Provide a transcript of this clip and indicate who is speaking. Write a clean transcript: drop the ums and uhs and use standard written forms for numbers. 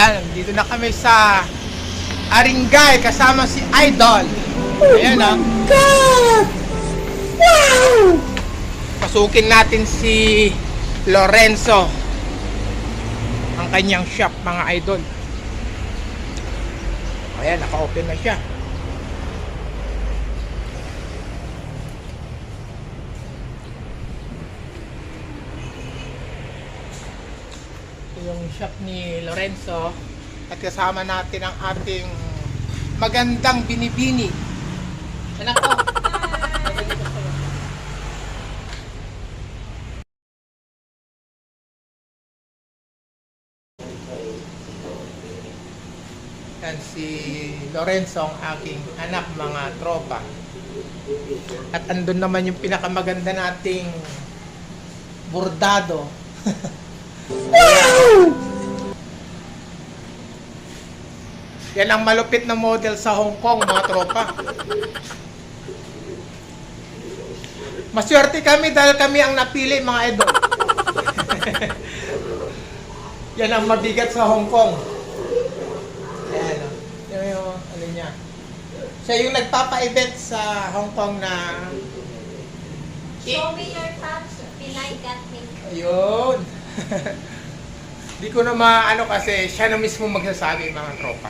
Speaker 1: Ayan, dito na kami sa Aringay kasama si Idol. Ayan ah.
Speaker 2: God! Wow!
Speaker 1: Pasukin natin si Lorenzo. Ang kanyang shop, mga idol. Ayan, naka-open na siya. Ito yung shop ni Lorenzo. At kasama natin ang ating magandang binibini. Anak ko. Yan si Lorenzo, ang aking anak, mga tropa. At andun naman yung pinakamaganda nating bordado. Yan ang malupit na model sa Hong Kong, mga tropa. Maswerte kami dahil kami ang napili, mga idol. Yan ang mabigat sa Hong Kong. Ayan o. Yan yung ano niya. Siya yung nagpapa-event sa Hong Kong na...
Speaker 3: Show me your tabs, Pinay Gatling.
Speaker 1: Ayun. Di ko na maano kasi siya na mismo magsasabi, mga tropa.